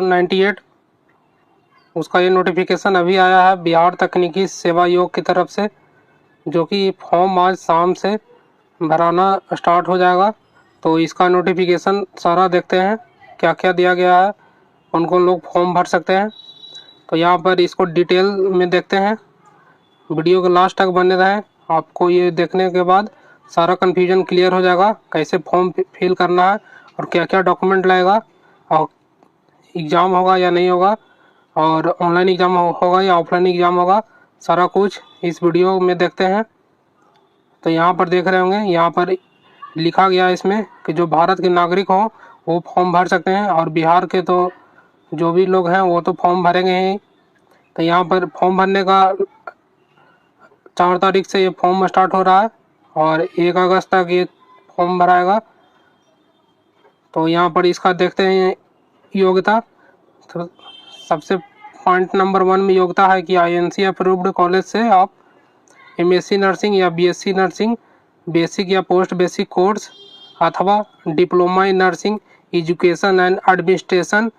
98 उसका ये नोटिफिकेशन अभी आया है बिहार तकनीकी सेवा आयोग की तरफ से, जो कि फॉर्म आज शाम से भराना स्टार्ट हो जाएगा। तो इसका नोटिफिकेशन सारा देखते हैं क्या क्या दिया गया है, कौन कौन लोग फॉर्म भर सकते हैं। तो यहाँ पर इसको डिटेल में देखते हैं, वीडियो के लास्ट तक बने रहें। आपको ये देखने के बाद सारा कन्फ्यूजन क्लियर हो जाएगा, कैसे फॉर्म फिल करना है और क्या क्या डॉक्यूमेंट लगेगा, और एग्ज़ाम होगा या नहीं होगा, और ऑनलाइन एग्ज़ाम होगा या ऑफलाइन एग्ज़ाम होगा, सारा कुछ इस वीडियो में देखते हैं। तो यहाँ पर देख रहे होंगे, यहाँ पर लिखा गया है इसमें कि जो भारत के नागरिक हो वो फॉर्म भर सकते हैं, और बिहार के तो जो भी लोग हैं वो तो फॉर्म भरेंगे ही। तो यहाँ पर फॉर्म भरने का 4 तारीख से ये फॉर्म स्टार्ट हो रहा है और 1 अगस्त तक ये फॉर्म भराएगा। तो यहाँ पर इसका देखते हैं योग्यता। तो सबसे पॉइंट नंबर 1 में योग्यता है कि INC अप्रूव्ड कॉलेज से आप MSc नर्सिंग या BSc नर्सिंग बेसिक या पोस्ट बेसिक कोर्स अथवा diploma in nursing education and administration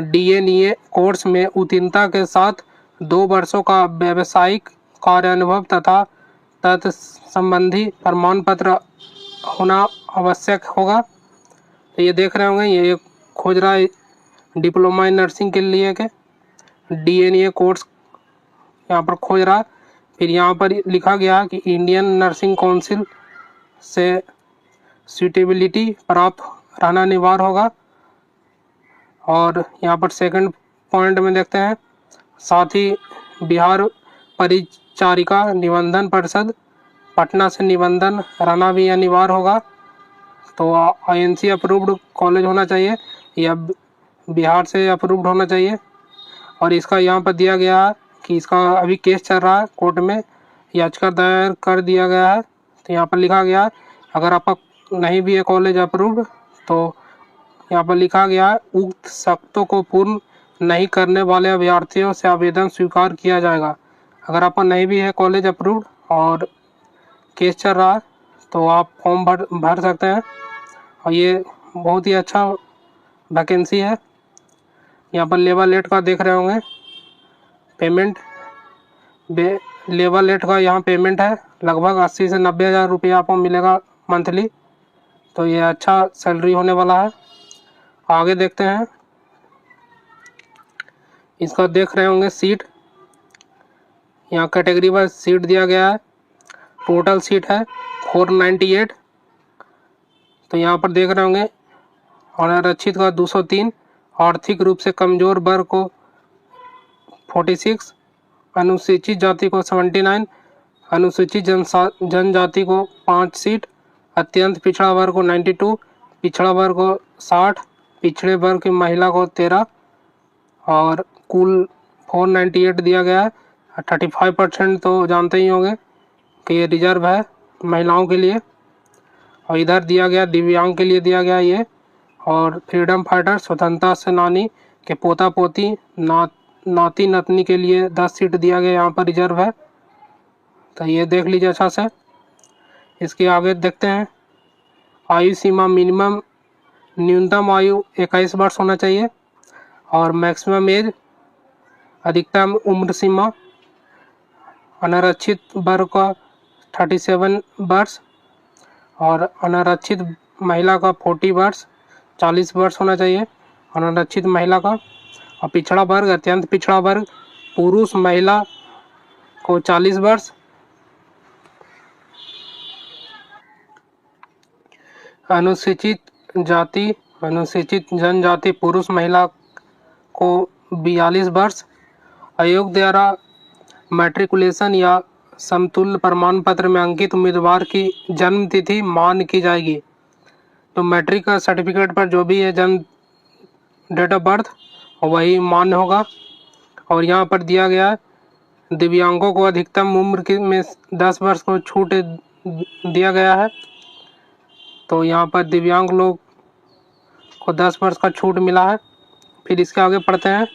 DNEA course में उत्तीर्णता के साथ 2 वर्षों का व्यावसायिक कार्यानुभव तथा तत्संबंधी प्रमाण पत्र होना आवश्यक होगा। तो ये देख रहे होंगे, ये खोज रहा है डिप्लोमा इन नर्सिंग के लिए के DNEA कोर्स यहाँ पर खोज रहा है। फिर यहाँ पर लिखा गया कि इंडियन नर्सिंग काउंसिल से सूटेबिलिटी प्राप्त रहना अनिवार्य होगा। और यहाँ पर सेकंड पॉइंट में देखते हैं, साथ ही बिहार परिचारिका निबंधन परिषद पटना से निबंधन रहना भी अनिवार्य होगा। तो INC अप्रूव्ड कॉलेज होना चाहिए या बिहार से अप्रूव्ड होना चाहिए। और इसका यहाँ पर दिया गया है कि इसका अभी केस चल रहा है कोर्ट में, याचिका दायर कर दिया गया है। तो यहाँ पर लिखा गया है अगर आपका नहीं भी है कॉलेज अप्रूव्ड, तो यहाँ पर लिखा गया है उक्त शर्तों को पूर्ण नहीं करने वाले अभ्यर्थियों से आवेदन स्वीकार किया जाएगा। अगर आपका नहीं भी है कॉलेज अप्रूव्ड और केस चल रहा है तो आप फॉर्म भर सकते हैं, और ये बहुत ही अच्छा वैकेंसी है। यहाँ पर लेवल 8 का देख रहे होंगे पेमेंट, लेवल 8 का यहाँ पेमेंट है लगभग 80 से 90 हज़ार रुपये आपको मिलेगा मंथली। तो ये अच्छा सैलरी होने वाला है। आगे देखते हैं, इसका देख रहे होंगे सीट, यहाँ कैटेगरी वाइज सीट दिया गया है। टोटल सीट है 498। तो यहाँ पर देख रहे होंगे अनारक्षित का 203, आर्थिक रूप से कमजोर वर्ग को 46, अनुसूचित जाति को 79, अनुसूचित जनजाति को 5 सीट, अत्यंत पिछड़ा वर्ग को 92, पिछड़ा वर्ग को 60, पिछड़े वर्ग की महिला को 13, और कुल 498 दिया गया है। 35% तो जानते ही होंगे कि ये रिजर्व है महिलाओं के लिए। और इधर दिया गया दिव्यांग के लिए दिया गया ये, और फ्रीडम फाइटर स्वतंत्रता सेनानी के पोता पोती नाती नतनी के लिए 10 सीट दिया गया यहाँ पर रिजर्व है। तो ये देख लीजिए अच्छा से। इसके आगे देखते हैं, आयु सीमा मिनिमम न्यूनतम आयु 21 वर्ष होना चाहिए, और मैक्सिमम एज अधिकतम उम्र सीमा अनारक्षित वर्ग का 37 वर्ष, और अनारक्षित महिला का 40 वर्ष 40 वर्ष होना चाहिए अनारक्षित महिला का। और पिछड़ा वर्ग अत्यंत पिछड़ा वर्ग पुरुष महिला को 40 वर्ष, अनुसूचित जाति अनुसूचित जनजाति पुरुष महिला को 42 वर्ष। आयोग द्वारा मैट्रिकुलेशन या समतुल्य प्रमाण पत्र में अंकित उम्मीदवार की जन्म तिथि मान्य की जाएगी। तो मैट्रिक का सर्टिफिकेट पर जो भी है जन्म डेट ऑफ बर्थ वही मान्य होगा। और यहाँ पर दिया गया है दिव्यांगों को अधिकतम उम्र के में 10 वर्ष को छूट दिया गया है। तो यहाँ पर दिव्यांग लोग को 10 वर्ष का छूट मिला है। फिर इसके आगे पढ़ते हैं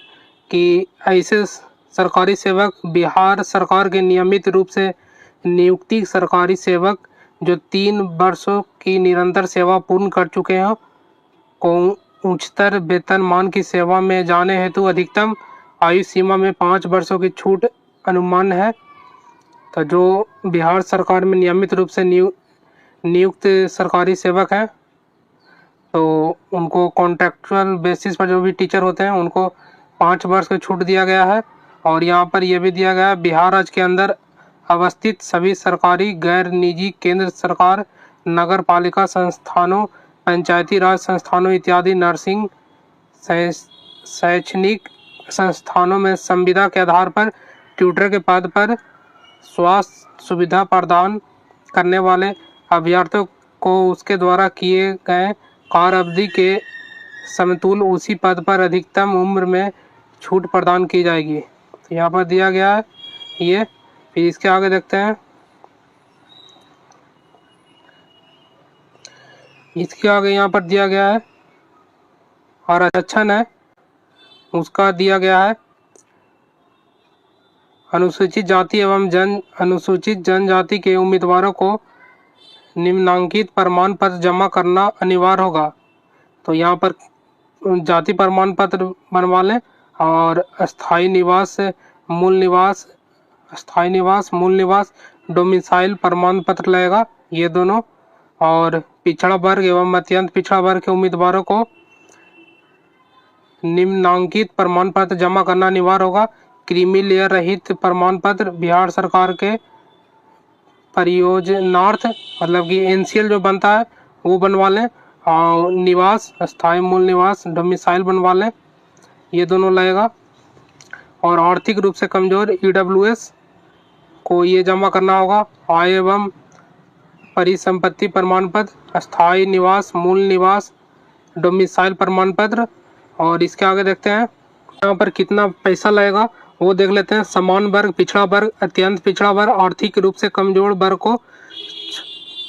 कि ऐसे सरकारी सेवक बिहार सरकार के नियमित रूप से नियुक्ति सरकारी सेवक जो 3 वर्षों की निरंतर सेवा पूर्ण कर चुके हैं उच्चतर वेतनमान की सेवा में जाने हेतु अधिकतम आयु सीमा में 5 वर्षों की छूट अनुमान है। तो जो बिहार सरकार में नियमित रूप से नियुक्त सरकारी सेवक हैं तो उनको कॉन्ट्रैक्चुअल बेसिस पर जो भी टीचर होते हैं उनको 5 वर्ष की छूट दिया गया है। और यहाँ पर यह भी दिया गया है बिहार राज्य के अंदर अवस्थित सभी सरकारी गैर निजी केंद्र सरकार नगर पालिका संस्थानों पंचायती राज संस्थानों इत्यादि नर्सिंग शैक्षणिक संस्थानों में संविदा के आधार पर ट्यूटर के पद पर स्वास्थ्य सुविधा प्रदान करने वाले अभ्यर्थियों को उसके द्वारा किए गए कार्य अवधि के समतुल्य उसी पद पर अधिकतम उम्र में छूट प्रदान की जाएगी। तो यहाँ पर दिया गया है ये। फिर इसके आगे देखते हैं। इसके आगे यहाँ पर दिया गया है और आरक्षण है उसका दिया गया है अनुसूचित जाति एवं अनुसूचित जनजाति के उम्मीदवारों को निम्नांकित प्रमाण पत्र जमा करना अनिवार्य होगा। तो यहाँ पर जाति प्रमाण पत्र बनवा लें और स्थायी निवास मूल निवास डोमिसाइल प्रमाण पत्र लगेगा ये दोनों। और पिछड़ा वर्ग एवं अत्यंत पिछड़ा वर्ग के उम्मीदवारों को निम्नांकित प्रमाण पत्र जमा करना अनिवार्य होगा। क्रीमी लेयर रहित प्रमाण पत्र बिहार सरकार के परियोजनार्थ मतलब कि एनसीएल जो बनता है वो बनवा लें और निवास स्थायी मूल निवास डोमिसाइल बनवा लें ये दोनों लगेगा। और आर्थिक रूप से कमजोर ईडब्ल्यूएस को ये जमा करना होगा आय एवं परिसंपत्ति प्रमाण पत्र स्थायी निवास मूल निवास डोमिसाइल प्रमाण पत्र। और इसके आगे देखते हैं यहाँ पर कितना पैसा लगेगा वो देख लेते हैं। समान वर्ग पिछड़ा वर्ग अत्यंत पिछड़ा वर्ग आर्थिक रूप से कमजोर वर्ग को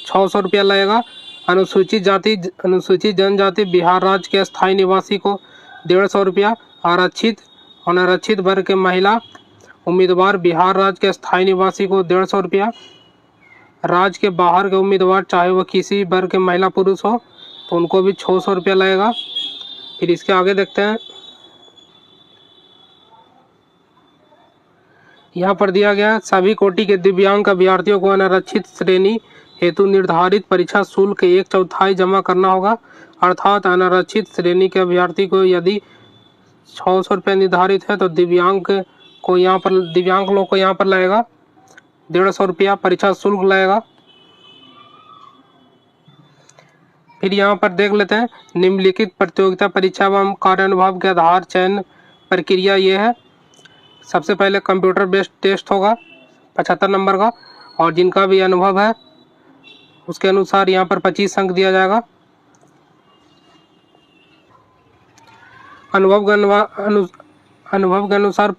600 रुपया लगेगा। अनुसूचित जाति अनुसूचित जनजाति बिहार राज्य के स्थायी निवासी को 150 रुपया। आरक्षित अनारक्षित वर्ग के महिला उम्मीदवार बिहार राज्य के स्थायी निवासी को 150 रुपया। राज्य के बाहर के उम्मीदवार चाहे वह किसी वर्ग के महिला पुरुष हो तो उनको भी 600 रुपया लगेगा। फिर इसके आगे देखते हैं यहाँ पर दिया गया सभी कोटि के दिव्यांग अभ्यर्थियों को अनारक्षित श्रेणी हेतु निर्धारित परीक्षा शुल्क 1/4 जमा करना होगा। अर्थात अनारक्षित श्रेणी के अभ्यर्थी को यदि 600 रुपये निर्धारित है तो दिव्यांग लोग को यहाँ पर लगेगा 150 रुपया परीक्षा शुल्क लगेगा। फिर यहाँ पर देख लेते हैं निम्नलिखित प्रतियोगिता परीक्षा एवं कार्यानुभव के आधार चयन प्रक्रिया ये है। सबसे पहले कंप्यूटर बेस्ड टेस्ट होगा 75 नंबर का और जिनका भी अनुभव है उसके अनुसार यहाँ पर 25 अंक दिया जाएगा। अनुभव के अनुसार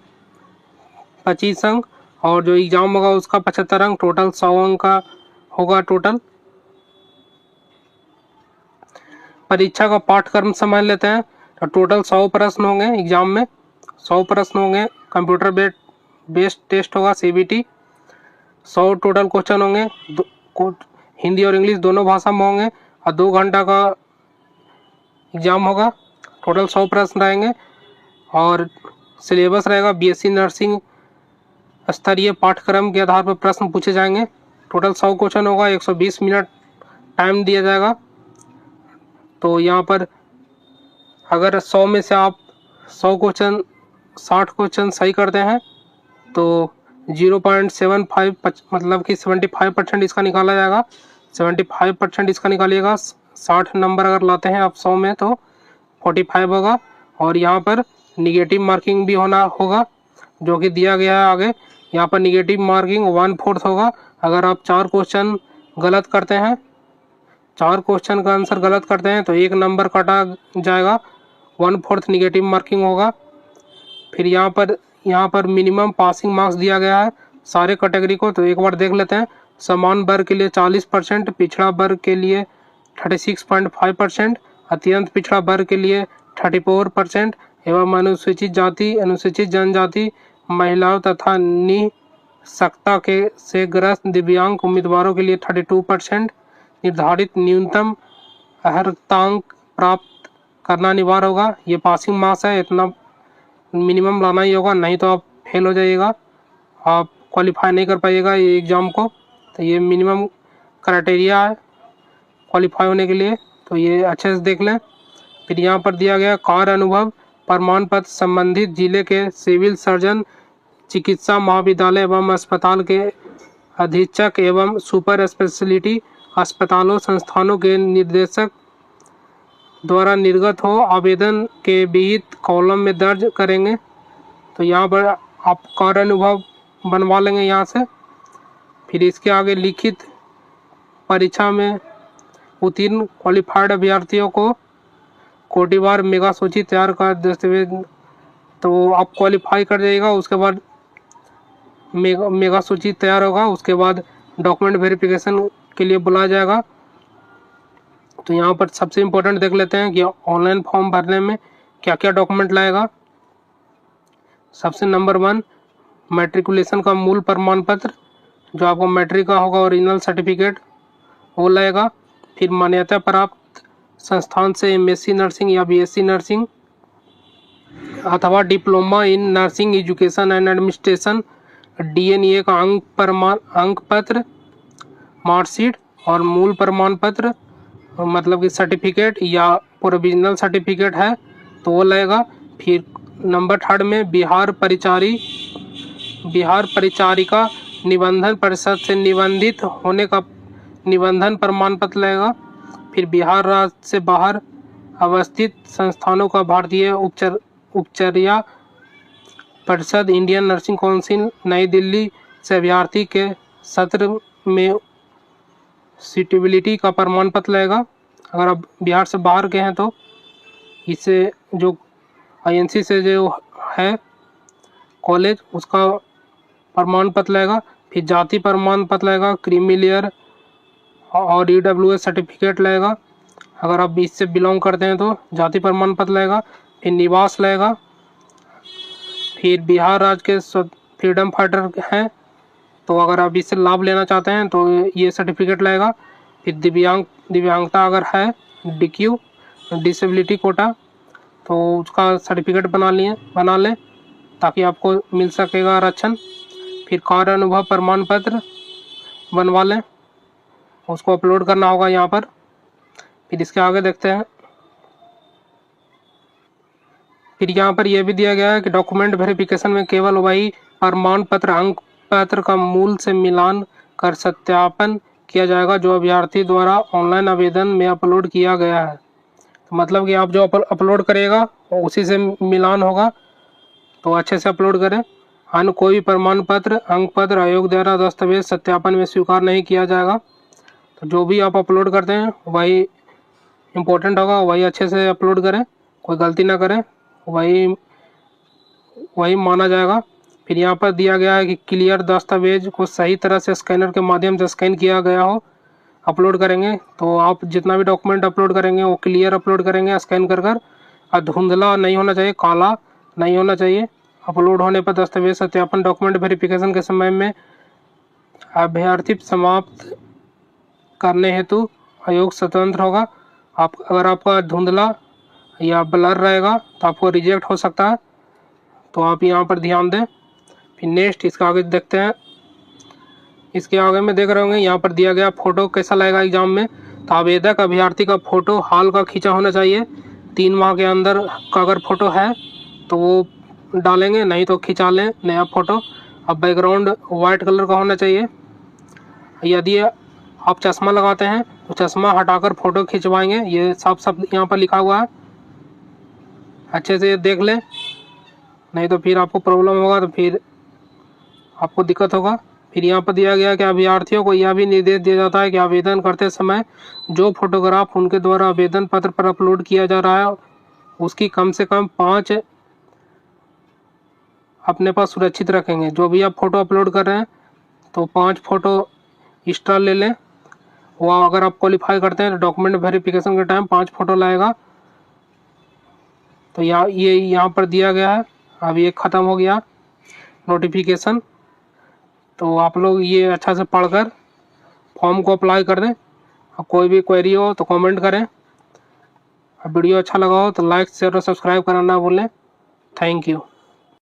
25 अंक और जो एग्जाम होगा उसका 75 अंक टोटल 100 अंक का होगा टोटल। परीक्षा का पाठ्यक्रम समझ लेते हैं तो टोटल 100 प्रश्न होंगे एग्जाम में 100 प्रश्न होंगे। कंप्यूटर बेस्ड टेस्ट होगा सीबीटी 100 टोटल क्वेश्चन होंगे हिंदी और इंग्लिश दोनों भाषा में होंगे और 2 घंटा का एग्जाम होगा। टोटल 100 प्रश्न रहेंगे और सिलेबस रहेगा बीएससी नर्सिंग स्तरीय पाठ्यक्रम के आधार पर प्रश्न पूछे जाएंगे। टोटल 100 क्वेश्चन होगा 120 मिनट टाइम दिया जाएगा। तो यहाँ पर अगर 100 में से आप 60 क्वेश्चन सही करते हैं तो 0.75 मतलब कि 75% इसका निकाला जाएगा। 75% इसका निकालिएगा 60 नंबर अगर लाते हैं आप 100 में तो 45 होगा। और यहाँ पर निगेटिव मार्किंग भी होगा जो कि दिया गया है आगे। यहाँ पर निगेटिव मार्किंग 1/4 होगा। अगर आप 4 क्वेश्चन गलत करते हैं 4 क्वेश्चन का आंसर गलत करते हैं तो 1 नंबर काटा जाएगा 1/4 निगेटिव मार्किंग होगा। फिर यहाँ पर मिनिमम पासिंग मार्क्स दिया गया है सारे कैटेगरी को। तो एक बार देख लेते हैं। समान वर्ग के लिए 40%, पिछड़ा वर्ग के लिए 36.5%, अत्यंत पिछड़ा वर्ग के लिए 34% एवं अनुसूचित जाति अनुसूचित जनजाति महिलाओं तथा निःशक्तता से ग्रस्त दिव्यांग उम्मीदवारों के लिए 32%। निर्धारित न्यूनतम अर्हतांक प्राप्त करना अनिवार्य होगा। ये पासिंग मार्क्स है, इतना मिनिमम लाना ही होगा, नहीं तो आप फेल हो जाइएगा, आप क्वालिफाई नहीं कर पाइएगा ये एग्ज़ाम को। तो ये मिनिमम क्राइटेरिया है क्वालिफाई होने के लिए, तो ये अच्छे से देख लें। फिर यहाँ पर दिया गया कार्य अनुभव प्रमाण पत्र संबंधित जिले के सिविल सर्जन, चिकित्सा महाविद्यालय एवं अस्पताल के अधीक्षक एवं सुपर स्पेशलिटी अस्पतालों संस्थानों के निर्देशक द्वारा निर्गत हो आवेदन के विहित कॉलम में दर्ज करेंगे। तो यहाँ पर आप कार्य अनुभव बनवा लेंगे यहाँ से। फिर इसके आगे लिखित परीक्षा में उत्तीर्ण क्वालिफाइड अभ्यर्थियों को कोटिवार मेगा सूची तैयार कर दस्तावेज, तो आप क्वालिफाई कर जाइएगा, उसके बाद मेगा सूची तैयार होगा, उसके बाद डॉक्यूमेंट वेरिफिकेशन के लिए बुलाया जाएगा। तो यहाँ पर सबसे इम्पोर्टेंट देख लेते हैं कि ऑनलाइन फॉर्म भरने में क्या क्या डॉक्यूमेंट लाएगा। सबसे नंबर 1 मैट्रिकुलेशन का मूल प्रमाण पत्र, जो आपको मैट्रिक का होगा ओरिजिनल सर्टिफिकेट, वो लगेगा। फिर मान्यता प्राप्त संस्थान से एमएससी नर्सिंग या बीएससी नर्सिंग अथवा diploma in nursing education and administration DNA का अंक पत्र, मार्कशीट और मूल प्रमाण पत्र, मतलब कि सर्टिफिकेट या प्रोविजनल सर्टिफिकेट है तो वो लगेगा। फिर नंबर 3 में बिहार परिचारिका निबंधन परिषद से निबंधित होने का निबंधन प्रमाण पत्र लगेगा। फिर बिहार राज्य से बाहर अवस्थित संस्थानों का भारतीय उपचर्या परिषद इंडियन नर्सिंग काउंसिल नई दिल्ली से अभ्यर्थी के सत्र में सीटेबिलिटी का प्रमाण पत्र लगेगा। अगर आप बिहार से बाहर के हैं तो इससे जो आईएनसी से जो है कॉलेज उसका प्रमाण पत्र लगेगा। फिर जाति प्रमाण पत्र लगेगा, क्रीमी लेयर और ईडब्ल्यूएस सर्टिफिकेट लगेगा। अगर आप इससे बिलोंग करते हैं तो जाति प्रमाण पत्र लगेगा। फिर निवास लगेगा। फिर बिहार राज्य के फ्रीडम फाइटर हैं तो अगर आप इससे लाभ लेना चाहते हैं तो ये सर्टिफिकेट लगेगा। फिर दिव्यांगता अगर है डीक्यू डिसेबिलिटी कोटा तो उसका सर्टिफिकेट बना लें ताकि आपको मिल सकेगा आरक्षण। फिर कार्य अनुभव प्रमाण पत्र बनवा लें, उसको अपलोड करना होगा यहाँ पर। फिर इसके आगे देखते हैं। फिर यहाँ पर यह भी दिया गया है कि डॉक्यूमेंट वेरिफिकेशन में केवल वही प्रमाण पत्र अंक पत्र का मूल से मिलान कर सत्यापन किया जाएगा जो अभ्यर्थी द्वारा ऑनलाइन आवेदन में अपलोड किया गया है। तो मतलब कि आप जो अपलोड करेगा उसी से मिलान होगा, तो अच्छे से अपलोड करें। अन्य कोई भी प्रमाण पत्र अंक पत्र आयोग द्वारा दस्तावेज सत्यापन में स्वीकार नहीं किया जाएगा। तो जो भी आप अपलोड करते हैं वही इम्पोर्टेंट होगा, वही अच्छे से अपलोड करें, कोई गलती ना करें, वही माना जाएगा। फिर यहाँ पर दिया गया है कि क्लियर दस्तावेज को सही तरह से स्कैनर के माध्यम से स्कैन किया गया हो अपलोड करेंगे। तो आप जितना भी डॉक्यूमेंट अपलोड करेंगे वो क्लियर अपलोड करेंगे स्कैन कर और धुंधला नहीं होना चाहिए, काला नहीं होना चाहिए। अपलोड होने पर दस्तावेज सत्यापन डॉक्यूमेंट वेरिफिकेशन के समय में अभ्यर्थी समाप्त करने हेतु आयोग स्वतंत्र होगा। अगर आपका धुंधला या ब्लर रहेगा तो आपको रिजेक्ट हो सकता है, तो आप यहाँ पर ध्यान दें। फिर नेक्स्ट इसका आगे देखते हैं। इसके आगे में देख रहे होंगे यहाँ पर दिया गया फ़ोटो कैसा लगेगा एग्जाम में। तो आवेदक अभ्यर्थी का फ़ोटो हाल का खींचा होना चाहिए। 3 माह के अंदर का अगर फ़ोटो है तो वो डालेंगे, नहीं तो खिंचा लें नया फ़ोटो। अब बैकग्राउंड वाइट कलर का होना चाहिए। यदि आप चश्मा लगाते हैं तो चश्मा हटाकर फ़ोटो खिंचवाएंगे, ये साफ साफ यहाँ पर लिखा हुआ है, अच्छे से देख लें, नहीं तो फिर आपको प्रॉब्लम होगा, तो फिर आपको दिक्कत होगा। फिर यहाँ पर दिया गया कि अभ्यर्थियों को यह भी निर्देश दिया जाता है कि आवेदन करते समय जो फोटोग्राफ उनके द्वारा आवेदन पत्र पर अपलोड किया जा रहा है उसकी कम से कम 5 अपने पास सुरक्षित रखेंगे। जो भी आप फ़ोटो अपलोड कर रहे हैं तो 5 फ़ोटो एक्स्ट्रा ले लें। वो अगर आप क्वालिफाई करते हैं तो डॉक्यूमेंट वेरिफिकेशन के टाइम 5 फ़ोटो लाएगा। तो यहाँ पर दिया गया है। अब ये ख़त्म हो गया नोटिफिकेशन, तो आप लोग ये अच्छा से पढ़कर फॉर्म को अप्लाई कर दें। कोई भी क्वेरी हो तो कमेंट करें। वीडियो अच्छा लगा हो तो लाइक शेयर और सब्सक्राइब करना ना भूलें। Thank you.